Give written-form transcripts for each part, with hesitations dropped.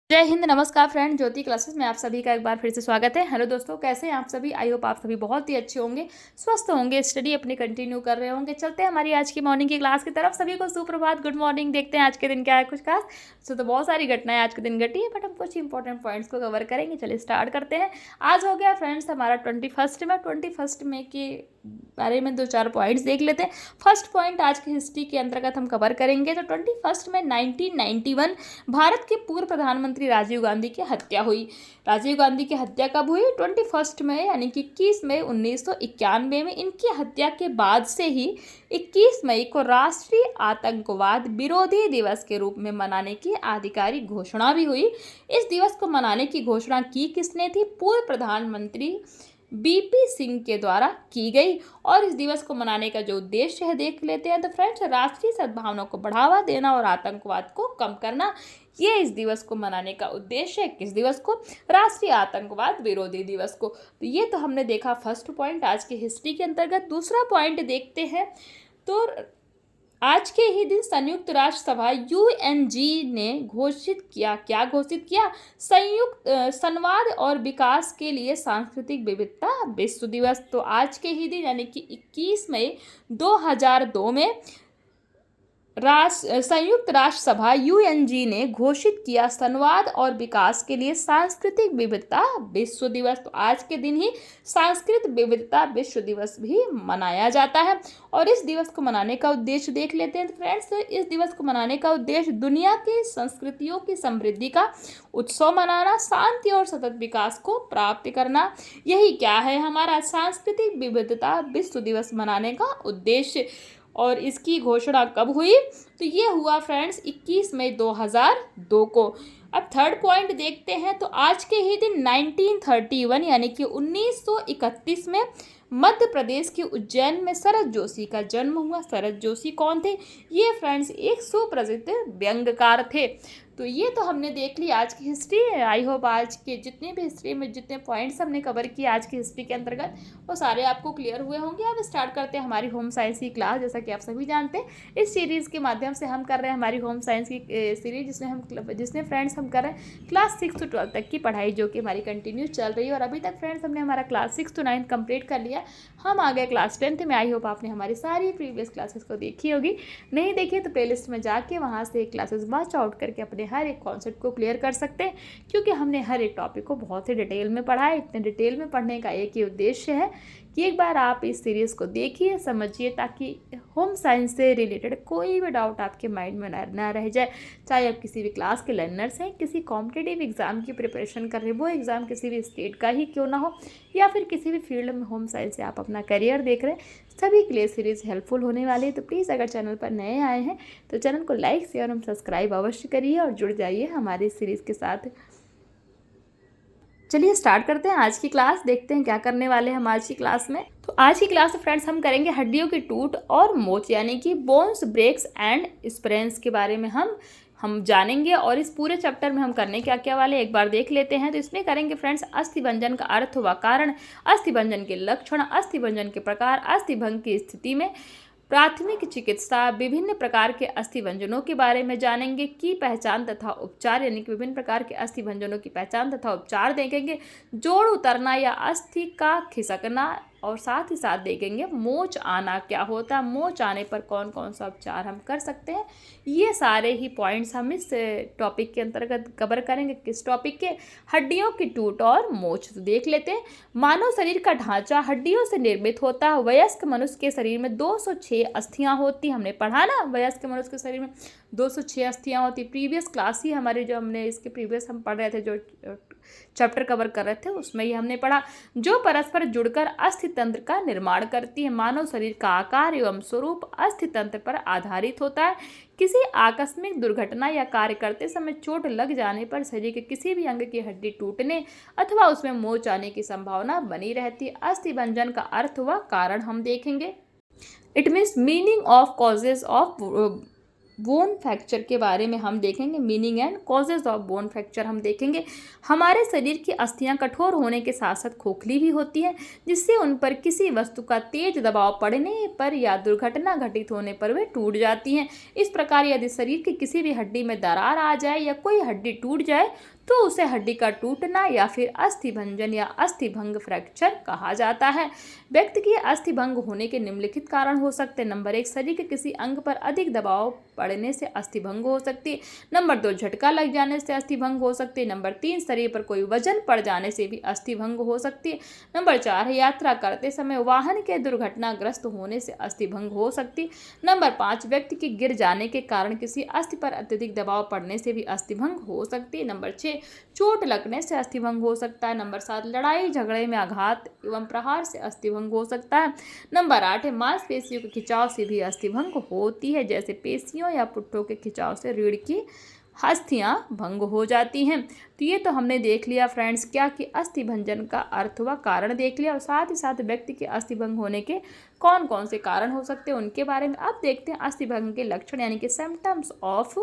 जय हिंद, नमस्कार फ्रेंड। ज्योति क्लासेस में आप सभी का एक बार फिर से स्वागत है। हेलो दोस्तों, कैसे हैं आप सभी? आई होप आप सभी बहुत ही अच्छे होंगे, स्वस्थ होंगे, स्टडी अपनी कंटिन्यू कर रहे होंगे। चलते हैं हमारी आज की मॉर्निंग की क्लास की तरफ। सभी को सुप्रभात, गुड मॉर्निंग। देखते हैं आज के दिन क्या है कुछ खास। तो बहुत सारी घटनाएं आज के दिन घटी है, बट हम कुछ इंपॉर्टेंट पॉइंट्स को कवर करेंगे। चलिए स्टार्ट करते हैं। आज हो गया फ्रेंड्स हमारा 21 में के बारे में दो चार पॉइंट्स देख लेते हैं। फर्स्ट पॉइंट आज की हिस्ट्री के अंतर्गत हम कवर करेंगे। तो 21 में 1991 भारत के पूर्व प्रधानमंत्री राजीव गांधी की हत्या हुई। राजीव गांधी की हत्या कब हुई? 21 में, यानी कि 21 मई 1991 में। इनकी हत्या के बाद से ही 21 मई को राष्ट्रीय आतंकवाद विरोधी दिवस के रूप में मनाने की आधिकारिक घोषणा भी हुई। इस दिवस को मनाने की घोषणा की किसने थी? पूर्व प्रधानमंत्री बीपी सिंह के द्वारा की गई। और इस दिवस को मनाने का जो उद्देश्य है देख लेते हैं। तो फ्रेंड्स, राष्ट्रीय सद्भावना को बढ़ावा देना और आतंकवाद को कम करना, ये इस दिवस को मनाने का उद्देश्य है। किस दिवस को? राष्ट्रीय आतंकवाद विरोधी दिवस को। तो ये तो हमने देखा फर्स्ट पॉइंट आज की हिस्ट्री के अंतर्गत। दूसरा पॉइंट देखते हैं। तो आज के ही दिन संयुक्त राष्ट्र सभा यूएनजी ने घोषित किया, क्या घोषित किया? संयुक्त संवाद और विकास के लिए सांस्कृतिक विविधता विश्व दिवस। तो आज के ही दिन, यानी कि 21 मई 2002 में संयुक्त राष्ट्र सभा यूएनजी ने घोषित किया संवाद और विकास के लिए सांस्कृतिक विविधता विश्व दिवस। तो आज के दिन ही सांस्कृतिक विविधता विश्व दिवस भी मनाया जाता है। और इस दिवस को मनाने का उद्देश्य देख लेते हैं। तो फ्रेंड्स, इस दिवस को मनाने का उद्देश्य दुनिया की संस्कृतियों की समृद्धि का उत्सव मनाना, शांति और सतत विकास को प्राप्त करना, यही क्या है हमारा सांस्कृतिक विविधता विश्व दिवस मनाने का उद्देश्य। और इसकी घोषणा कब हुई? तो ये हुआ फ्रेंड्स 21 मई 2002 को। अब थर्ड पॉइंट देखते हैं। तो आज के ही दिन 1931, यानी कि 1931 में मध्य प्रदेश के उज्जैन में शरद जोशी का जन्म हुआ। शरद जोशी कौन थे? ये फ्रेंड्स एक सुप्रसिद्ध व्यंग्यकार थे। तो ये तो हमने देख ली आज की हिस्ट्री। आई होप आज के जितने भी हिस्ट्री में जितने पॉइंट्स हमने कवर किए आज की हिस्ट्री के अंतर्गत, वो सारे आपको क्लियर हुए होंगे। अब स्टार्ट करते हैं हमारी होम साइंस की क्लास। जैसा कि आप सभी जानते हैं, इस सीरीज़ के माध्यम से हम कर रहे हैं हमारी होम साइंस की सीरीज, जिसमें फ्रेंड्स हम कर रहे हैं क्लास 6 to 12 तक की पढ़ाई, जो कि हमारी कंटिन्यू चल रही है। और अभी तक फ्रेंड्स हमने हमारा क्लास 6 to 9 कंप्लीट कर लिया। हम आ गए क्लास 10th में। आई होप आपने हमारी सारी प्रीवियस क्लासेस को देखी होगी। नहीं देखी तो प्लेलिस्ट में जाके वहाँ से क्लासेस वॉच आउट करके अपने हर एक कॉन्सेप्ट को क्लियर कर सकते हैं, क्योंकि हमने हर एक टॉपिक को बहुत ही डिटेल में पढ़ा है। इतने डिटेल में पढ़ने का एक ही उद्देश्य है कि एक बार आप इस सीरीज़ को देखिए, समझिए, ताकि होम साइंस से रिलेटेड कोई भी डाउट आपके माइंड में ना रह जाए। चाहे आप किसी भी क्लास के लर्नर्स हैं, किसी कॉम्पिटिटिव एग्ज़ाम की प्रिपरेशन कर रहे हैं, वो एग्ज़ाम किसी भी स्टेट का ही क्यों ना हो, या फिर किसी भी फील्ड में होम साइंस से आप अपना करियर देख रहे हैं, सभी के लिए सीरीज़ हेल्पफुल होने वाली है। तो प्लीज़ अगर चैनल पर नए आए हैं तो चैनल को लाइक, शेयर और सब्सक्राइब अवश्य करिए और जुड़ जाइए हमारी सीरीज़ के साथ। चलिए स्टार्ट करते हैं आज की क्लास। देखते हैं क्या करने वाले हैं हम आज की क्लास में। तो आज की क्लास में फ्रेंड्स हम करेंगे हड्डियों की टूट और मोच, यानी कि बोन्स ब्रेक्स एंड स्प्रेन्स के बारे में हम जानेंगे। और इस पूरे चैप्टर में हम करने क्या क्या वाले एक बार देख लेते हैं। तो इसमें करेंगे फ्रेंड्स अस्थिभंजन का अर्थ व कारण, अस्थिभंजन के लक्षण, अस्थिभंजन के प्रकार, अस्थिभंग की स्थिति में प्राथमिक चिकित्सा, विभिन्न प्रकार के अस्थिभंजनों के बारे में जानेंगे की पहचान तथा उपचार, यानी कि विभिन्न प्रकार के अस्थिभंजनों की पहचान तथा उपचार देखेंगे। जोड़ उतरना या अस्थि का खिसकना, और साथ ही साथ देखेंगे मोच आना क्या होता है, मोच आने पर कौन कौन सा उपचार हम कर सकते हैं। ये सारे ही पॉइंट्स हम इस टॉपिक के अंतर्गत कवर करेंगे। किस टॉपिक के? हड्डियों की टूट और मोच। तो देख लेते हैं। मानव शरीर का ढांचा हड्डियों से निर्मित होता है। वयस्क मनुष्य के शरीर में 206 अस्थियां होती, हमने पढ़ा ना, वयस्क मनुष्य के शरीर में 206 अस्थियां होती। प्रीवियस क्लास ही हमारे जो हमने इसके प्रीवियस हम पढ़ रहे थे, जो चैप्टर कवर कर रहे थे, उसमें ही हमने पढ़ा, जो परस्पर जुड़कर अस्थि तंत्र का निर्माण करती है। मानव शरीर का आकार एवं स्वरूप अस्थि तंत्र पर आधारित होता है। किसी आकस्मिक दुर्घटना या कार्य करते समय चोट लग जाने पर शरीर के किसी भी अंग की हड्डी टूटने अथवा उसमें मोच आने की संभावना बनी रहती है। अस्थिभंजन का अर्थ व कारण हम देखेंगे। It means meaning of causes of bone fracture के बारे में हम देखेंगे। Meaning and causes of bone fracture हम देखेंगे। हमारे शरीर की अस्थियां कठोर होने के साथ साथ खोखली भी होती हैं, जिससे उन पर किसी वस्तु का तेज दबाव पड़ने पर या दुर्घटना घटित होने पर वे टूट जाती हैं। इस प्रकार यदि शरीर की किसी भी हड्डी में दरार आ जाए या कोई हड्डी टूट जाए तो उसे हड्डी का टूटना या फिर अस्थिभंजन या अस्थिभंग फ्रैक्चर कहा जाता है। व्यक्ति की अस्थिभंग होने के निम्नलिखित कारण हो सकते हैं। नंबर 1, शरीर के किसी अंग पर अधिक दबाव पड़ने से अस्थिभंग हो सकती है। नंबर 2, झटका लग जाने से अस्थिभंग हो सकती है। नंबर 3, शरीर पर कोई वजन पड़ जाने से भी अस्थिभंग हो सकती है। नंबर 4, यात्रा करते समय वाहन के दुर्घटनाग्रस्त होने से अस्थिभंग हो सकती है। नंबर 5, व्यक्ति के गिर जाने के कारण किसी अस्थि पर अत्यधिक दबाव पड़ने से भी अस्थिभंग हो सकती है। नंबर 6, चोट लगने से अस्थिभंग हो सकता है। नंबर 7, लड़ाई झगड़े में आघात एवं प्रहार से अस्थिभंग हो सकता है। नंबर 8 है, मांसपेशियों के खिंचाव से भी अस्थिभंग होती है, जैसे पेशियों या पुट्ठों के खिंचाव से रीढ़ की अस्थियां भंग हो जाती हैं। तो ये तो हमने देख लिया फ्रेंड्स क्या कि अस्थिभंजन का अर्थ व कारण देख लिया, और साथ ही साथ व्यक्ति के अस्थिभंग होने के कौन कौन से कारण हो सकते हैं उनके बारे में। अब देखते हैं अस्थिभंग के लक्षण यानी कि सिम्टम्स ऑफ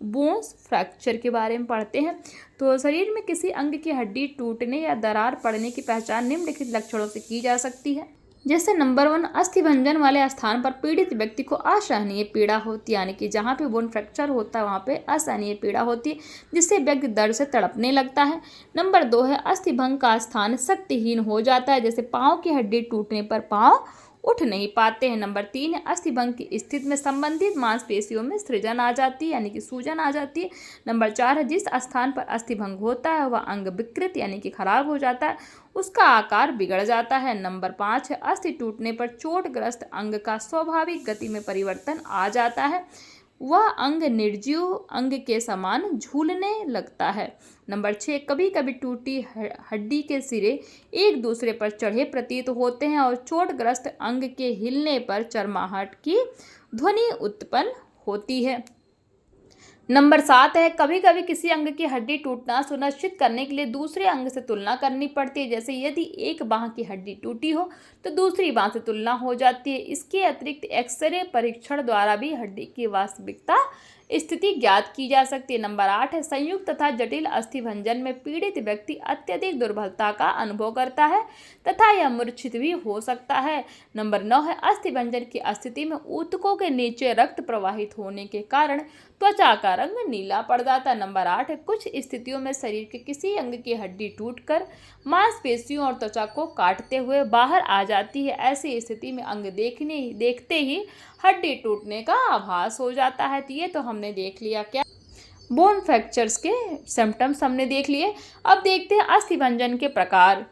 बोन्स फ्रैक्चर के बारे में पढ़ते हैं। तो शरीर में किसी अंग की हड्डी टूटने या दरार पड़ने की पहचान निम्नलिखित लक्षणों से की जा सकती है। जैसे नंबर 1, अस्थिभंजन वाले स्थान पर पीड़ित व्यक्ति को असहनीय पीड़ा होती है, यानी कि जहाँ पे बोन फ्रैक्चर होता है वहाँ पे असहनीय पीड़ा होती है, जिससे व्यक्ति दर्द से तड़पने लगता है। नंबर 2 है, अस्थिभंग का स्थान शक्तिहीन हो जाता है, जैसे पाँव की हड्डी टूटने पर पाँव उठ नहीं पाते हैं। नंबर 3 है, अस्थिभंग की स्थिति में संबंधित मांसपेशियों में सृजन आ जाती है, यानी कि सूजन आ जाती है। नंबर 4 है, जिस स्थान पर अस्थिभंग होता है वह अंग विकृत यानी कि खराब हो जाता है, उसका आकार बिगड़ जाता है। नंबर 5 है, अस्थि टूटने पर चोटग्रस्त अंग का स्वाभाविक गति में परिवर्तन आ जाता है, वह अंग निर्जीव अंग के समान झूलने लगता है। नंबर 6, कभी कभी टूटी हड्डी के सिरे एक दूसरे पर चढ़े प्रतीत होते हैं और चोटग्रस्त अंग के हिलने पर चरमाहट की ध्वनि उत्पन्न होती है। नंबर 7 है, कभी कभी किसी अंग की हड्डी टूटना सुनिश्चित करने के लिए दूसरे अंग से तुलना करनी पड़ती है, जैसे यदि एक बांह की हड्डी टूटी हो तो दूसरी बांह से तुलना हो जाती है। इसके अतिरिक्त एक्सरे परीक्षण द्वारा भी हड्डी की वास्तविकता स्थिति ज्ञात की जा सकती है। नंबर 8 है, संयुक्त तथा जटिल अस्थिभंजन में पीड़ित व्यक्ति अत्यधिक दुर्बलता का अनुभव करता है तथा यह मूर्छित भी हो सकता है। नंबर 9 है, अस्थिभंजन की स्थिति में ऊतकों के नीचे रक्त प्रवाहित होने के कारण त्वचा का रंग नीला पड़ जाता है। नंबर 8 है, कुछ स्थितियों में शरीर के किसी अंग की हड्डी टूटकर मांसपेशियों और त्वचा को काटते हुए बाहर आ जाती है। ऐसी स्थिति में अंग देखते ही हड्डी टूटने का आभास हो जाता है। तो ये तो हमने देख लिया क्या बोन फ्रैक्चर्स के सिम्टम्स हमने देख लिए। अब देखते हैं अस्थिभंजन के प्रकार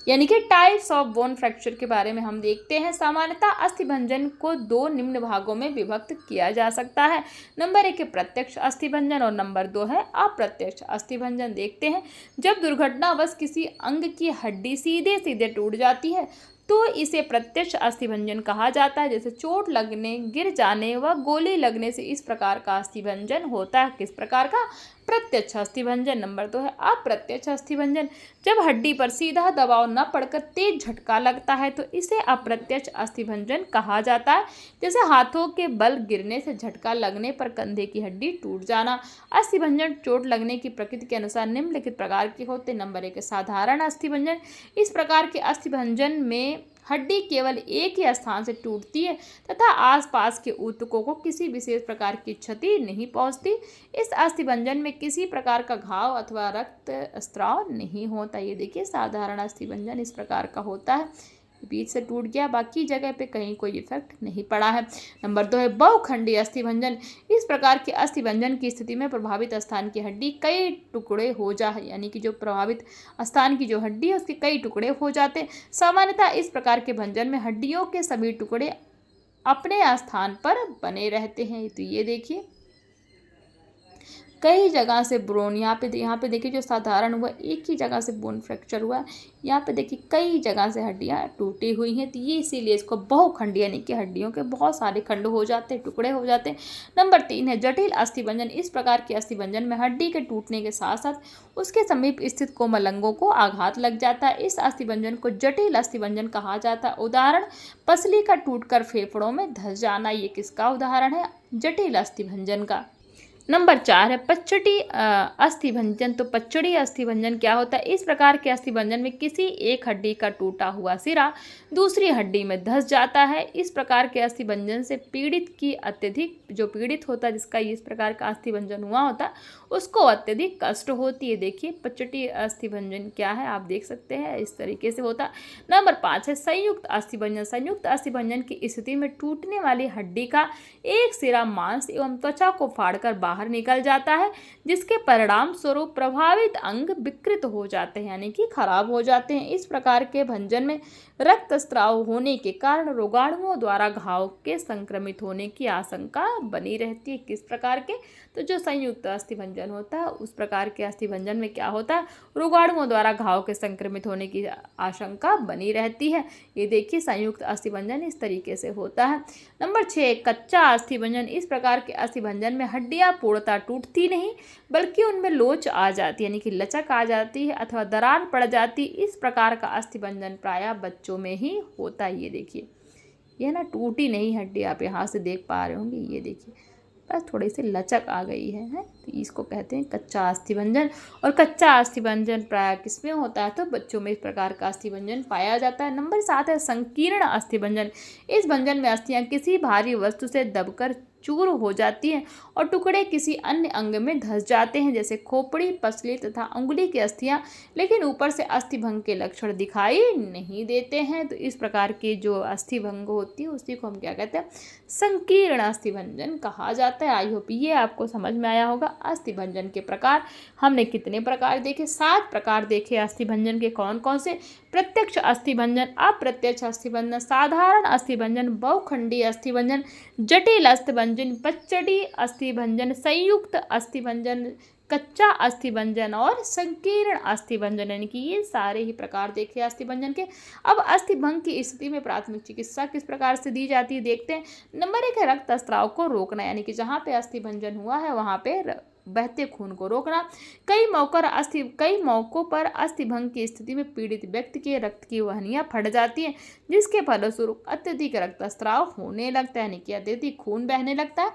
यानी कि टाइप्स ऑफ बोन फ्रैक्चर के बारे में हम देखते हैं। सामान्यतः अस्थिभंजन को 2 निम्न भागों में विभक्त किया जा सकता है। नंबर 1 है प्रत्यक्ष अस्थिभंजन और नंबर 2 है अप्रत्यक्ष अस्थिभंजन। देखते हैं, जब दुर्घटनावश किसी अंग की हड्डी सीधे सीधे टूट जाती है तो इसे प्रत्यक्ष अस्थिभंजन कहा जाता है, जैसे चोट लगने, गिर जाने व गोली लगने से इस प्रकार का अस्थिभंजन होता है। किस प्रकार का? प्रत्यक्ष अस्थिभंजन। नंबर 2 है अप्रत्यक्ष अस्थिभंजन। जब हड्डी पर सीधा दबाव न पड़कर तेज झटका लगता है तो इसे अप्रत्यक्ष अस्थिभंजन कहा जाता है, जैसे हाथों के बल गिरने से झटका लगने पर कंधे की हड्डी टूट जाना। अस्थिभंजन चोट लगने की प्रकृति के अनुसार निम्नलिखित प्रकार के होते हैं। नंबर 1 है साधारण अस्थिभंजन। इस प्रकार के अस्थिभंजन में हड्डी केवल एक ही स्थान से टूटती है तथा आसपास के ऊतकों को किसी विशेष प्रकार की क्षति नहीं पहुंचती। इस अस्थिभंजन में किसी प्रकार का घाव अथवा रक्त स्राव नहीं होता। ये देखिए साधारण अस्थिभंजन इस प्रकार का होता है, बीच से टूट गया, बाकी जगह पे कहीं कोई इफेक्ट नहीं पड़ा है। नंबर 2 है बहुखंडी अस्थिभंजन। इस प्रकार के अस्थिभंजन की स्थिति में प्रभावित स्थान की हड्डी कई टुकड़े हो जाए, यानी कि जो प्रभावित स्थान की जो हड्डी है उसके कई टुकड़े हो जाते हैं। सामान्यतः इस प्रकार के भंजन में हड्डियों के सभी टुकड़े अपने स्थान पर बने रहते हैं। तो ये देखिए कई जगह से बोन, यहाँ पे देखिए जो साधारण हुआ एक ही जगह से बोन फ्रैक्चर हुआ है। यहाँ पे देखिए कई जगह से हड्डियाँ टूटी हुई हैं, तो ये इसीलिए इसको बहुखंड यानी कि हड्डियों के बहुत सारे खंड हो जाते हैं, टुकड़े हो जाते हैं। नंबर 3 है जटिल अस्थिभंजन। इस प्रकार के अस्थिभंजन में हड्डी के टूटने के साथ साथ उसके समीप स्थित कोमल अंगों को आघात लग जाता है। इस अस्थिभंजन को जटिल अस्थिभंजन कहा जाता है। उदाहरण, पसली का टूटकर फेफड़ों में धंस जाना, ये किसका उदाहरण है? जटिल अस्थिभंजन का। नंबर 4 है पच्चड़ी अस्थिभंजन। तो पच्चड़ी अस्थिभंजन क्या होता है? इस प्रकार के अस्थिभंजन में किसी एक हड्डी का टूटा हुआ सिरा दूसरी हड्डी में धंस जाता है। इस प्रकार के अस्थिभंजन से पीड़ित की अत्यधिक, जो पीड़ित होता है जिसका इस प्रकार का अस्थिभंजन हुआ होता है, उसको अत्यधिक कष्ट होती है। देखिए पच्चड़ी अस्थिभंजन क्या है, आप देख सकते हैं इस तरीके से होता है। नंबर 5 है संयुक्त अस्थिभंजन। संयुक्त अस्थिभंजन की स्थिति में टूटने वाली हड्डी का एक सिरा मांस एवं त्वचा को फाड़कर बाहर निकल जाता है, जिसके परिणाम स्वरूप प्रभावित अंग विकृत हो जाते हैं यानी कि खराब हो जाते हैं। इस प्रकार के भंजन में रक्तस्राव होने के कारण रोगाणुओं द्वारा घाव के संक्रमित होने की आशंका बनी रहती है। किस प्रकार के? तो जो संयुक्त अस्थिभंजन होता है उस प्रकार के अस्थिभंजन में क्या होता है? रोगाणुओं द्वारा घाव के संक्रमित होने की आशंका बनी रहती है। ये देखिए संयुक्त अस्थिभंजन इस तरीके से होता है। नंबर 6 कच्चा अस्थिभंजन। इस प्रकार के अस्थिभंजन में हड्डियां पूर्णतः टूटती नहीं, बल्कि उनमें लोच आ जाती है यानी कि लचक आ जाती है अथवा दरार पड़ जाती। इस प्रकार का अस्थिभंजन प्रायः बच्चों में ही होता है। ये देखिए, ये ना टूटी नहीं हड्डी, आप यहाँ से देख पा रहे होंगे, ये देखिए बस थोड़ी सी लचक आ गई है, तो इसको कहते हैं कच्चा अस्थिभंजन। और कच्चा अस्थिभंजन प्रायः किसमें होता है? तो बच्चों में इस प्रकार का अस्थिभंजन पाया जाता है। नंबर 7 है संकीर्ण अस्थिभंजन। इस भंजन में अस्थियां किसी भारी वस्तु से दबकर चूर हो जाती हैं और टुकड़े किसी अन्य अंग में धंस जाते हैं, जैसे खोपड़ी, पसली तथा अंगुली की अस्थियां, लेकिन ऊपर से अस्थिभंग के लक्षण दिखाई नहीं देते हैं। तो इस प्रकार की जो अस्थिभंग होती है उसी को हम क्या कहते हैं? संकीर्ण अस्थिभंजन कहा जाता है। आई होप ये आपको समझ में आया होगा। अस्थिभंजन के प्रकार हमने कितने प्रकार देखे? 7 प्रकार देखे अस्थिभंजन के। कौन कौन से? प्रत्यक्ष अस्थिभंजन, अप्रत्यक्ष अस्थिभंजन, साधारण अस्थिभंजन, बहुखंडी अस्थिभंजन, जटिल अस्थिभंजन, पच्चड़ी अस्थिभंजन, संयुक्त अस्थिभंजन, कच्चा अस्थिभंजन और संकीर्ण अस्थिभंजन, यानी कि ये सारे ही प्रकार देखे अस्थिभंजन के। अब अस्थिभंग की स्थिति में प्राथमिक चिकित्सा किस प्रकार से दी जाती है देखते हैं। नंबर 1 है रक्तस्राव को रोकना, यानी कि जहाँ पे अस्थिभंजन हुआ है वहाँ पे बहते खून को रोकना। कई मौकों पर अस्थिभंग की स्थिति में पीड़ित व्यक्ति के रक्त की वाहिनियां फट जाती हैं, जिसके फलस्वरूप अत्यधिक रक्तस्राव होने लगता है, यानी कि अत्यधिक खून बहने लगता है।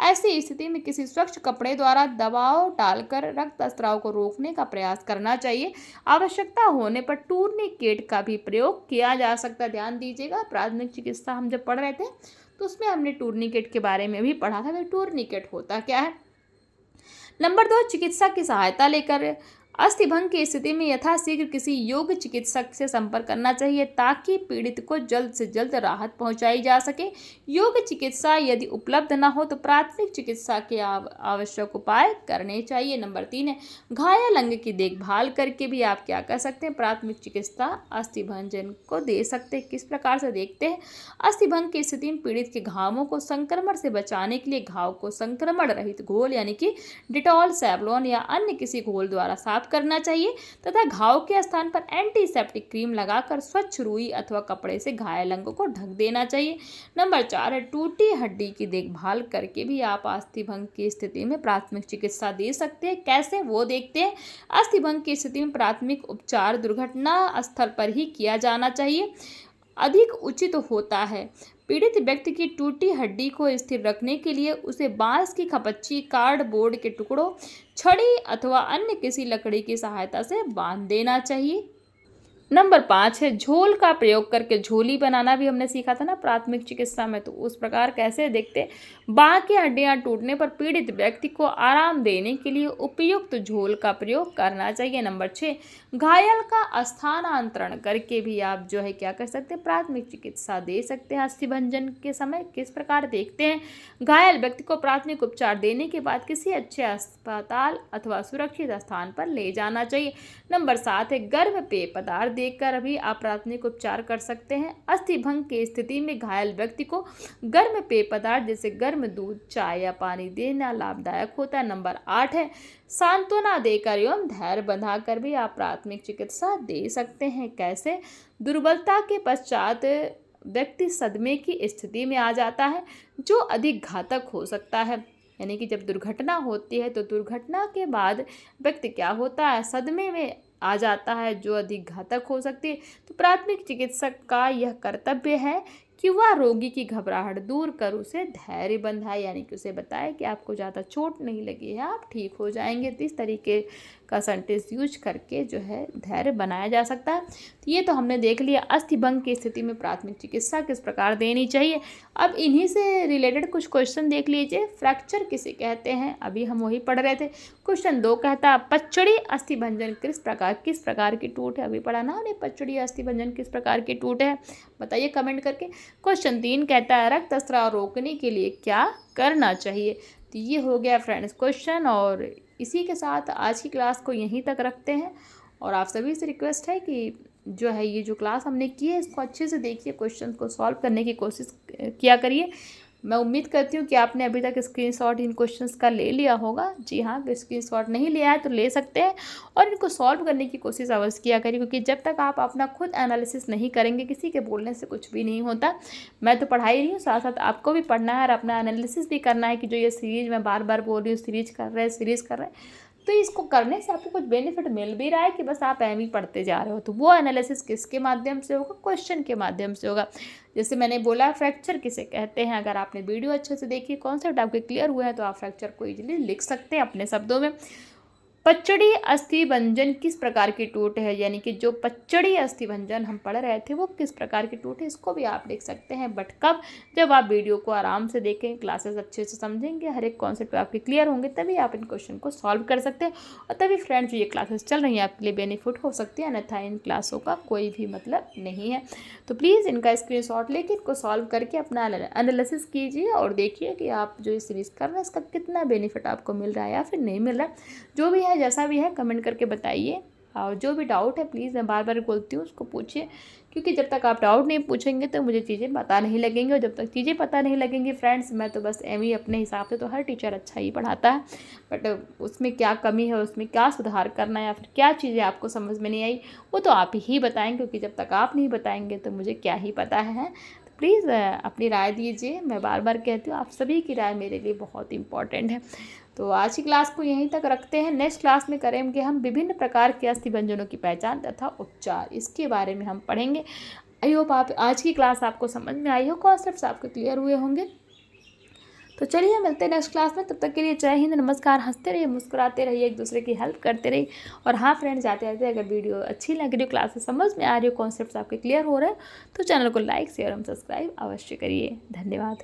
ऐसी स्थिति में किसी स्वच्छ कपड़े द्वारा दबाव डालकर रक्तस्राव को रोकने का प्रयास करना चाहिए। आवश्यकता होने पर टूर्निकेट का भी प्रयोग किया जा सकता है। ध्यान दीजिएगा, प्राथमिक चिकित्सा हम जब पढ़ रहे थे तो उसमें हमने टूर्निकेट के बारे में भी पढ़ा था। टूर्निकेट होता क्या है? नंबर 2 चिकित्सा की सहायता लेकर अस्थिभंग की स्थिति में यथाशीघ्र किसी योग्य चिकित्सक से संपर्क करना चाहिए, ताकि पीड़ित को जल्द से जल्द राहत पहुंचाई जा सके। योग्य चिकित्सा यदि उपलब्ध न हो तो प्राथमिक चिकित्सा के आवश्यक उपाय करने चाहिए। नंबर 3 है घायल अंग की देखभाल करके भी आप क्या कर सकते हैं? प्राथमिक चिकित्सा अस्थिभंजन को दे सकते हैं। किस प्रकार से देखते हैं? अस्थिभंग की स्थिति में पीड़ित के घावों को संक्रमण से बचाने के लिए घाव को संक्रमण रहित घोल यानी कि डिटॉल, सेवलॉन या अन्य किसी घोल द्वारा साफ करना चाहिए तथा घाव के स्थान पर एंटीसेप्टिक क्रीम लगाकर स्वच्छ रुई अथवा कपड़े से घायल अंग को ढक देना चाहिए। नंबर 4 है टूटी हड्डी की देखभाल करके भी आप अस्थिभंग की स्थिति में प्राथमिक चिकित्सा दे सकते हैं। कैसे? वो देखते हैं। अस्थिभंग की स्थिति में प्राथमिक उपचार दुर्घटना स्थल पर ही किया जाना चाहिए, अधिक उचित होता है। पीड़ित व्यक्ति की टूटी हड्डी को स्थिर रखने के लिए उसे बांस की खपच्ची, कार्डबोर्ड के टुकड़ों, छड़ी अथवा अन्य किसी लकड़ी की सहायता से बांध देना चाहिए। नंबर 5 है झोल का प्रयोग करके झोली बनाना, भी हमने सीखा था ना प्राथमिक चिकित्सा में। तो उस प्रकार कैसे देखते हैं? बांह की हड्डियां टूटने पर पीड़ित व्यक्ति को आराम देने के लिए उपयुक्त झोल का प्रयोग करना चाहिए। नंबर 6 घायल का स्थानांतरण करके भी आप जो है क्या कर सकते हैं? प्राथमिक चिकित्सा दे सकते हैं अस्थिभंजन के समय। किस प्रकार देखते हैं? घायल व्यक्ति को प्राथमिक उपचार देने के बाद किसी अच्छे अस्पताल अथवा सुरक्षित स्थान पर ले जाना चाहिए। नंबर 7 है गर्भपेय पदार्थ देकर भी आप प्राथमिक उपचार कर सकते हैं। अस्थि भंग की स्थिति में घायल व्यक्ति को गर्म पेय पदार्थ जैसे गर्म दूध, चाय या पानी देना लाभदायक होता है। नंबर 8 है सांत्वना देकर एवं धैर्य बंधाकर भी आप प्राथमिक चिकित्सा दे सकते हैं। कैसे? दुर्बलता के पश्चात व्यक्ति सदमे की स्थिति में आ जाता है जो अधिक घातक हो सकता है। यानी कि जब दुर्घटना होती है तो दुर्घटना के बाद व्यक्ति क्या होता है, सदमे में आ जाता है जो अधिक घातक हो सकती है। तो प्राथमिक चिकित्सक का यह कर्तव्य है कि वह रोगी की घबराहट दूर कर उसे धैर्य बंधाए, यानी कि उसे बताए कि आपको ज़्यादा चोट नहीं लगी है, आप ठीक हो जाएंगे। तो इस तरीके का सेंटेंस यूज करके जो है धैर्य बनाया जा सकता है। तो ये तो हमने देख लिया अस्थि भंग की स्थिति में प्राथमिक चिकित्सा किस प्रकार देनी चाहिए। अब इन्हीं से रिलेटेड कुछ क्वेश्चन देख लीजिए। फ्रैक्चर किसे कहते हैं, अभी हम वही पढ़ रहे थे। क्वेश्चन 2 कहता है पचड़ी अस्थि भंजन किस प्रकार की टूट है, अभी पढ़ा ना हमने, पचड़ी अस्थि भंजन किस प्रकार की टूट है, बताइए कमेंट करके। क्वेश्चन 3 कहता है रक्तस्राव रोकने के लिए क्या करना चाहिए। तो ये हो गया फ्रेंड्स क्वेश्चन, और इसी के साथ आज की क्लास को यहीं तक रखते हैं। और आप सभी से रिक्वेस्ट है कि जो है ये जो क्लास हमने की है इसको अच्छे से देखिए, क्वेश्चन को सॉल्व करने की कोशिश किया करिए। मैं उम्मीद करती हूँ कि आपने अभी तक स्क्रीनशॉट इन क्वेश्चंस का ले लिया होगा। जी हाँ, अगर स्क्रीनशॉट नहीं लिया है तो ले सकते हैं और इनको सॉल्व करने की कोशिश अवश्य किया करिए, क्योंकि जब तक आप अपना खुद एनालिसिस नहीं करेंगे किसी के बोलने से कुछ भी नहीं होता। मैं तो पढ़ा ही रही हूँ, साथ साथ आपको भी पढ़ना है और अपना एनालिसिस भी करना है कि जो ये सीरीज मैं बार बार बोल रही हूँ सीरीज कर रहे हैं, तो इसको करने से आपको कुछ बेनिफिट मिल भी रहा है कि बस आप एम ही पढ़ते जा रहे हो। तो वो एनालिसिस किसके माध्यम से होगा, क्वेश्चन के माध्यम से होगा। जैसे मैंने बोला फ्रैक्चर किसे कहते हैं, अगर आपने वीडियो अच्छे से देखी, कॉन्सेप्ट आपके क्लियर हुए हैं तो आप फ्रैक्चर को इजीली लिख सकते हैं अपने शब्दों में। पचड़ी अस्थि भंजन किस प्रकार की टूट है, यानी कि जो पचड़ी अस्थि भंजन हम पढ़ रहे थे वो किस प्रकार की टूट है, इसको भी आप लिख सकते हैं। बट कब, जब आप वीडियो को आराम से देखें, क्लासेस अच्छे से समझेंगे, हर एक कॉन्सेप्ट आपके क्लियर होंगे, तभी आप इन क्वेश्चन को सॉल्व कर सकते हैं। और तभी फ्रेंड्स ये क्लासेस चल रही हैं आपके लिए बेनिफिट हो सकती है, अन्यथा इन क्लासों का कोई भी मतलब नहीं है। तो प्लीज़ इनका स्क्रीनशॉट लेके इनको सॉल्व करके अपना एनालिसिस कीजिए और देखिए कि आप जो ये सीरीज़ कर रहे हैं इसका कितना बेनिफिट आपको मिल रहा है या फिर नहीं मिल रहा है। जो भी है जैसा भी है कमेंट करके बताइए, और जो भी डाउट है प्लीज़ मैं बार बार बोलती हूँ उसको पूछिए, क्योंकि जब तक आप डाउट नहीं पूछेंगे तो मुझे चीज़ें पता नहीं लगेंगी, और जब तक चीज़ें पता नहीं लगेंगी फ्रेंड्स, मैं तो बस एम ही अपने हिसाब से, तो हर टीचर अच्छा ही पढ़ाता है, बट उसमें क्या कमी है, उसमें क्या सुधार करना है या फिर क्या चीज़ें आपको समझ में नहीं आई वो तो आप ही बताएंगे, क्योंकि जब तक आप नहीं बताएंगे तो मुझे क्या ही पता है। तो प्लीज़ अपनी राय दीजिए, मैं बार बार कहती हूँ आप सभी की राय मेरे लिए बहुत इंपॉर्टेंट है। तो आज की क्लास को यहीं तक रखते हैं। नेक्स्ट क्लास में करेंगे हम विभिन्न प्रकार के अस्थि भंजनों की पहचान तथा उपचार, इसके बारे में हम पढ़ेंगे। आई होप आप आज की क्लास आपको समझ में आई हो, कॉन्सेप्ट्स आपके क्लियर हुए होंगे। तो चलिए मिलते हैं नेक्स्ट क्लास में, तब तक के लिए जय हिंद, नमस्कार। हंसते रहिए, मुस्कुराते रहिए, एक दूसरे की हेल्प करते रहिए। और हाँ फ्रेंड्स, जाते जाते अगर वीडियो अच्छी लग रही हो, क्लासेस समझ में आ रही हो, कॉन्सेप्ट्स आपके क्लियर हो रहे हैं, तो चैनल को लाइक शेयर एवं सब्सक्राइब अवश्य करिए। धन्यवाद।